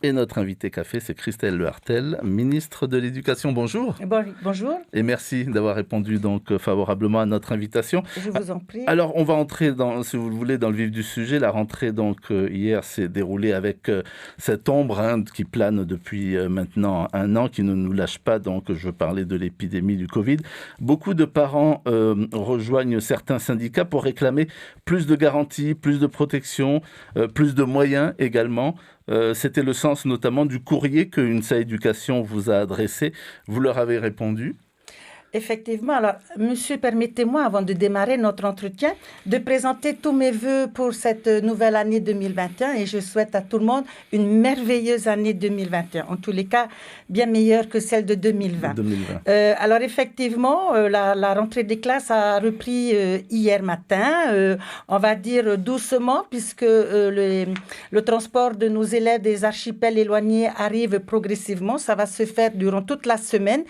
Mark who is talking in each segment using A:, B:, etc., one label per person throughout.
A: Et notre invité café, c'est Christelle Lehartel, ministre de l'Éducation. Bonjour.
B: Bonjour.
A: Et merci d'avoir répondu donc favorablement à notre invitation.
B: Je vous en prie.
A: Alors, on va entrer si vous le voulez, dans le vif du sujet. La rentrée donc hier s'est déroulée avec cette ombre qui plane depuis maintenant un an, qui ne nous lâche pas. Donc, je veux parler de l'épidémie du Covid. Beaucoup de parents rejoignent certains syndicats pour réclamer plus de garanties, plus de protection, plus de moyens également. C'était le sens notamment du courrier que UNSA Éducation vous a adressé. Vous leur avez répondu ?
B: Effectivement. Alors, monsieur, permettez-moi, avant de démarrer notre entretien, de présenter tous mes vœux pour cette nouvelle année 2021 et je souhaite à tout le monde une merveilleuse année 2021. En tous les cas, bien meilleure que celle de 2020. Alors, effectivement, la rentrée des classes a repris hier matin, on va dire doucement, puisque le transport de nos élèves des archipels éloignés arrive progressivement. Ça va se faire durant toute la semaine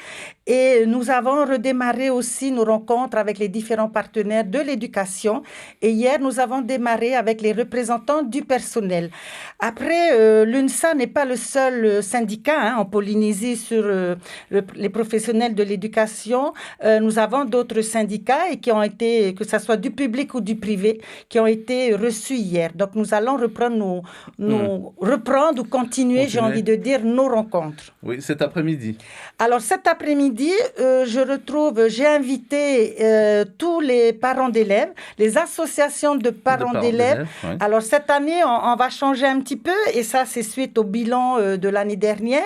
B: et nous avons redémarrer aussi nos rencontres avec les différents partenaires de l'éducation. Et hier, nous avons démarré avec les représentants du personnel. Après, l'UNSA n'est pas le seul syndicat en Polynésie sur les professionnels de l'éducation. Nous avons d'autres syndicats et qui ont été, que ce soit du public ou du privé, qui ont été reçus hier. Donc, nous allons reprendre reprendre ou continuer, j'ai envie de dire, nos rencontres.
A: Oui, cet après-midi.
B: Alors, cet après-midi, j'ai invité tous les parents d'élèves, les associations de parents d'élèves.
A: Oui.
B: Alors, cette année, on va changer un petit peu et ça, c'est suite au bilan de l'année dernière.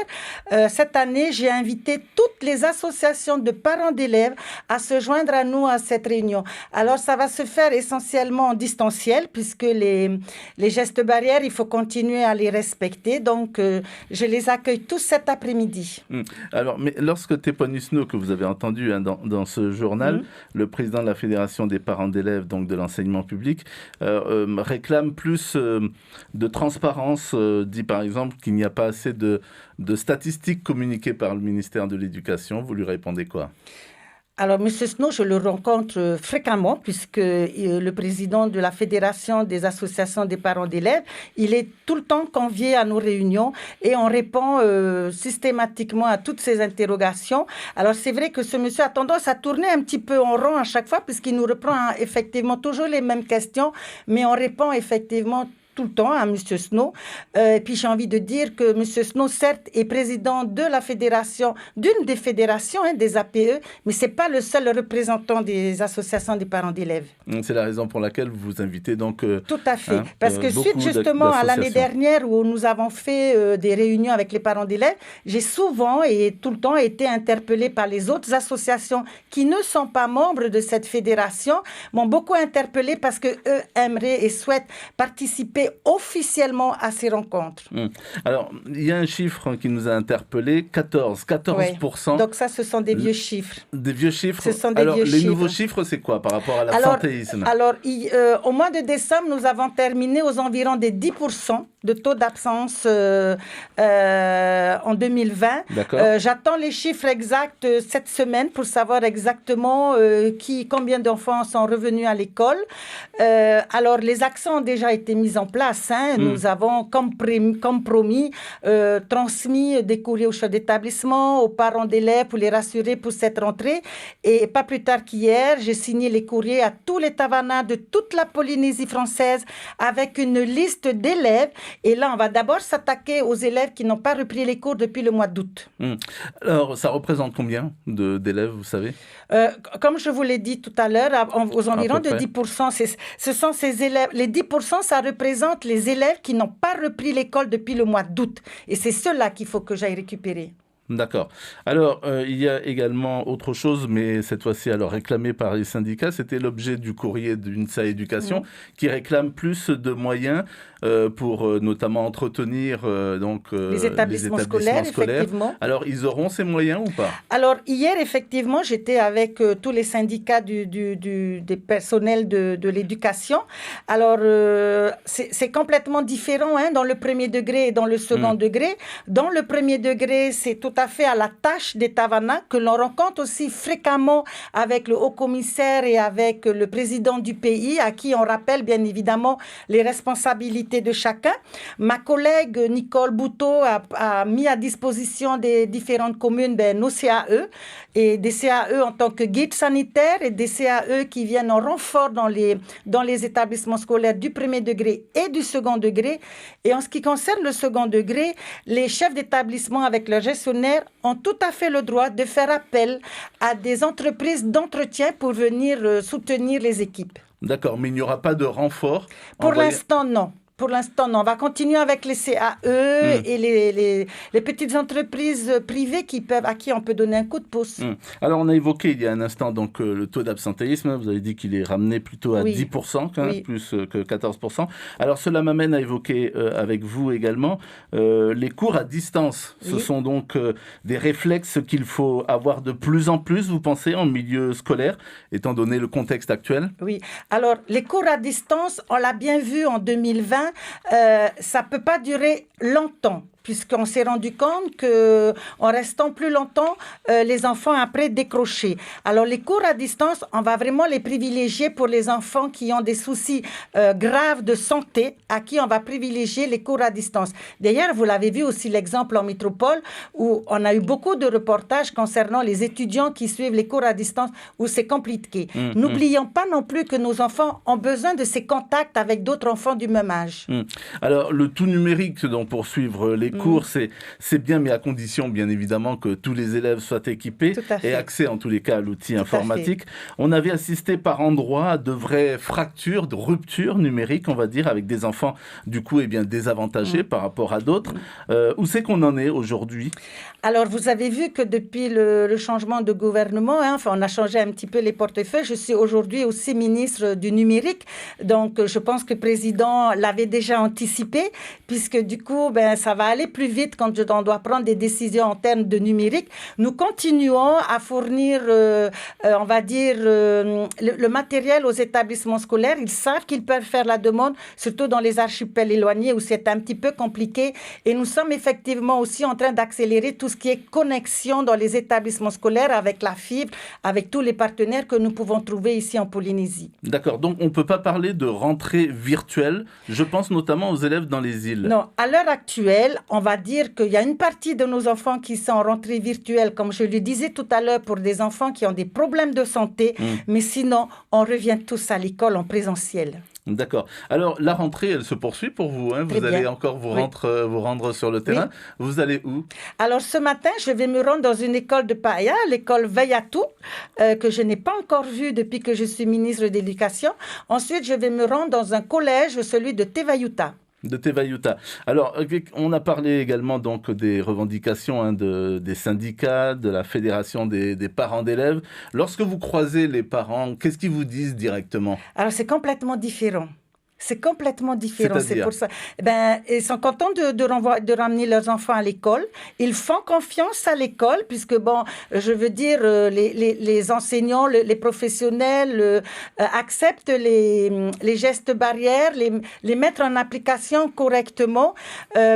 B: Cette année, j'ai invité toutes les associations de parents d'élèves à se joindre à nous à cette réunion. Alors, ça va se faire essentiellement en distanciel puisque les gestes barrières, il faut continuer à les respecter. Donc, je les accueille tous cet après-midi.
A: Alors, mais lorsque Teponisno, que vous avez entendu dans ce journal, le président de la Fédération des parents d'élèves, donc de l'enseignement public, réclame plus de transparence, dit par exemple qu'il n'y a pas assez de statistiques communiquées par le ministère de l'Éducation. Vous lui répondez quoi ?
B: Alors, M. Snow, je le rencontre fréquemment puisque le président de la Fédération des associations des parents d'élèves, il est tout le temps convié à nos réunions et on répond systématiquement à toutes ces interrogations. Alors, c'est vrai que ce monsieur a tendance à tourner un petit peu en rond à chaque fois puisqu'il nous reprend effectivement toujours les mêmes questions, mais on répond effectivement tout le temps à M. Snow. Et puis, j'ai envie de dire que M. Snow, certes, est président de la fédération, d'une des fédérations, des APE, mais ce n'est pas le seul représentant des associations des parents d'élèves.
A: C'est la raison pour laquelle vous vous invitez donc...
B: Tout à fait. Parce que suite justement à l'année dernière où nous avons fait des réunions avec les parents d'élèves, j'ai souvent et tout le temps été interpellée par les autres associations qui ne sont pas membres de cette fédération, m'ont beaucoup interpellée parce qu'eux aimeraient et souhaitent participer officiellement à ces rencontres.
A: Alors, il y a un chiffre qui nous a interpellés, 14%.
B: Oui. Donc ça, ce sont des vieux chiffres.
A: Des vieux chiffres.
B: Ce sont des vieux chiffres.
A: Nouveaux chiffres, c'est quoi par rapport à l'absentéisme ?
B: Alors, au mois de décembre, nous avons terminé aux environs des 10% de taux d'absence en 2020.
A: D'accord.
B: J'attends les chiffres exacts cette semaine pour savoir exactement combien d'enfants sont revenus à l'école. Alors, les accents ont déjà été mis en place. Nous avons, comme promis, transmis des courriers aux chefs d'établissement, aux parents d'élèves pour les rassurer pour cette rentrée. Et pas plus tard qu'hier, j'ai signé les courriers à tous les tavannas de toute la Polynésie française avec une liste d'élèves. Et là, on va d'abord s'attaquer aux élèves qui n'ont pas repris les cours depuis le mois d'août.
A: Alors, ça représente combien d'élèves, vous savez ?
B: Comme je vous l'ai dit tout à l'heure, aux environs de 10%. Ce sont ces élèves. Les 10%, ça représente les élèves qui n'ont pas repris l'école depuis le mois d'août. Et c'est ceux-là qu'il faut que j'aille récupérer.
A: D'accord. Alors, il y a également autre chose, mais cette fois-ci alors réclamée par les syndicats, c'était l'objet du courrier d'UNSA Éducation, qui réclame plus de moyens pour notamment entretenir
B: les établissements scolaires. Effectivement.
A: Alors, ils auront ces moyens ou pas ?
B: Alors, hier, effectivement, j'étais avec tous les syndicats des personnels de l'éducation. Alors, c'est complètement différent dans le premier degré et dans le second degré. Dans le premier degré, c'est toute à fait à la tâche des Tavana, que l'on rencontre aussi fréquemment avec le haut-commissaire et avec le président du pays, à qui on rappelle bien évidemment les responsabilités de chacun. Ma collègue Nicole Bouteau a mis à disposition des différentes communes nos CAE, et des CAE en tant que guide sanitaire et des CAE qui viennent en renfort dans les établissements scolaires du premier degré et du second degré. Et en ce qui concerne le second degré, les chefs d'établissement avec leurs gestionnaires ont tout à fait le droit de faire appel à des entreprises d'entretien pour venir soutenir les équipes.
A: D'accord, mais il n'y aura pas de renfort?
B: Pour l'instant, non. Pour l'instant, non. On va continuer avec les CAE et les petites entreprises privées à qui on peut donner un coup de pouce.
A: Alors, on a évoqué il y a un instant donc, le taux d'absentéisme. Vous avez dit qu'il est ramené plutôt à 10%, plus que 14%. Alors, cela m'amène à évoquer avec vous également les cours à distance. Ce sont donc des réflexes qu'il faut avoir de plus en plus, vous pensez, en milieu scolaire, étant donné le contexte actuel?
B: Oui. Alors, les cours à distance, on l'a bien vu en 2020, ça ne peut pas durer longtemps, puisqu'on s'est rendu compte qu'en restant plus longtemps, les enfants après décrochaient. Alors, les cours à distance, on va vraiment les privilégier pour les enfants qui ont des soucis graves de santé, à qui on va privilégier les cours à distance. D'ailleurs, vous l'avez vu aussi l'exemple en métropole, où on a eu beaucoup de reportages concernant les étudiants qui suivent les cours à distance, où c'est compliqué. N'oublions pas non plus que nos enfants ont besoin de ces contacts avec d'autres enfants du même âge.
A: Alors, le tout numérique dont poursuivre les cours, c'est bien, mais à condition, bien évidemment, que tous les élèves soient équipés et accès, en tous les cas, à l'outil informatique. On avait assisté par endroits à de vraies fractures, de ruptures numériques, on va dire, avec des enfants, du coup, désavantagés par rapport à d'autres. Où c'est qu'on en est aujourd'hui?
B: Alors, vous avez vu que depuis le changement de gouvernement, on a changé un petit peu les portefeuilles. Je suis aujourd'hui aussi ministre du numérique. Donc, je pense que le président l'avait déjà anticipé, puisque du coup, ça va aller plus vite quand on doit prendre des décisions en termes de numérique. Nous continuons à fournir, on va dire, le matériel aux établissements scolaires. Ils savent qu'ils peuvent faire la demande, surtout dans les archipels éloignés où c'est un petit peu compliqué. Et nous sommes effectivement aussi en train d'accélérer tout ce qui est connexion dans les établissements scolaires avec la fibre, avec tous les partenaires que nous pouvons trouver ici en Polynésie.
A: D'accord, donc on ne peut pas parler de rentrée virtuelle. Je pense notamment aux élèves dans les îles.
B: Non, à l'heure actuelle, on va dire qu'il y a une partie de nos enfants qui sont en rentrée virtuelle, comme je le disais tout à l'heure, pour des enfants qui ont des problèmes de santé, mais sinon, on revient tous à l'école en présentiel.
A: D'accord. Alors, la rentrée, elle se poursuit pour vous. Vous allez encore vous rendre sur le terrain. Vous allez où?
B: Alors, ce matin, je vais me rendre dans une école de Paia, l'école Veiatou, que je n'ai pas encore vue depuis que je suis ministre de l'Éducation. Ensuite, je vais me rendre dans un collège, celui de Tevayuta.
A: De Tevayuta. Alors, on a parlé également donc des revendications des syndicats, de la fédération des parents d'élèves. Lorsque vous croisez les parents, qu'est-ce qu'ils vous disent directement?
B: Alors, c'est complètement différent. C'est complètement différent.
A: C'est
B: pour ça. Ils sont contents de ramener leurs enfants à l'école. Ils font confiance à l'école, puisque, je veux dire, les enseignants, les professionnels acceptent les gestes barrières, les mettre en application correctement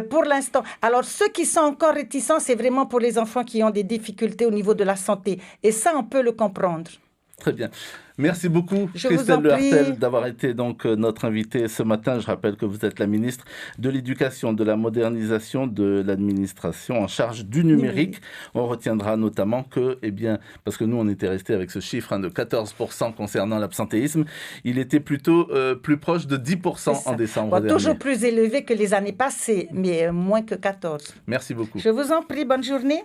B: pour l'instant. Alors, ceux qui sont encore réticents, c'est vraiment pour les enfants qui ont des difficultés au niveau de la santé. Et ça, on peut le comprendre.
A: Très bien. Merci beaucoup, Christelle Lehartel, d'avoir été donc notre invitée ce matin. Je rappelle que vous êtes la ministre de l'Éducation, de la modernisation de l'administration en charge du numérique. On retiendra notamment que, parce que nous, on était resté avec ce chiffre de 14% concernant l'absentéisme, il était plutôt plus proche de 10% en décembre dernier.
B: Toujours plus élevé que les années passées, mais moins que 14%.
A: Merci beaucoup.
B: Je vous en prie, bonne journée.